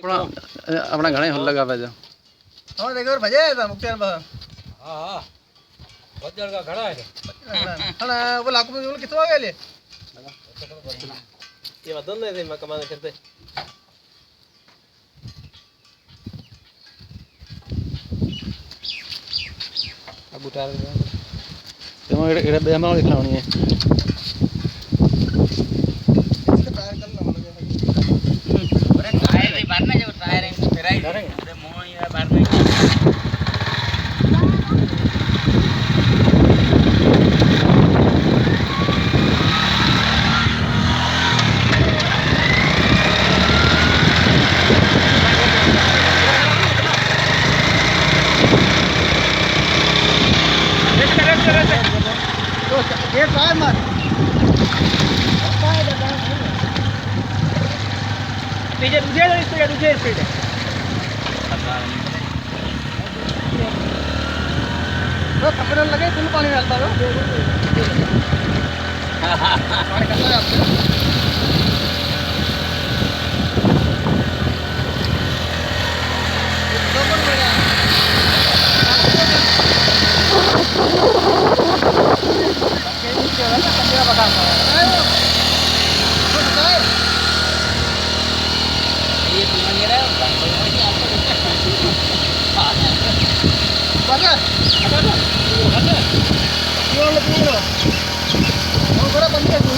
अपना अपना घणे हुल लगा पे जो हां देखो भजे था मुक्तियार बा हां बजड़ का घड़ा है हना वो लाख में कितो आ गए ले ये बदल दे मैं कमाने करते अब उतार दे तुम एड़े बे में दिखावनी है इसके टायर कल ना लगे अरे टायर रे बाहर ना जो टायर है फेराई अरे मोह यार बाहर में ये टायर मार तुझे तुझे स्पीड है तो थपड़े लगे फुल पानी डालता हो पानी कितना है आपके ये तुम ये रहा Baca. Ada. Ada. Jual lebih dulu. Mau berapa nih?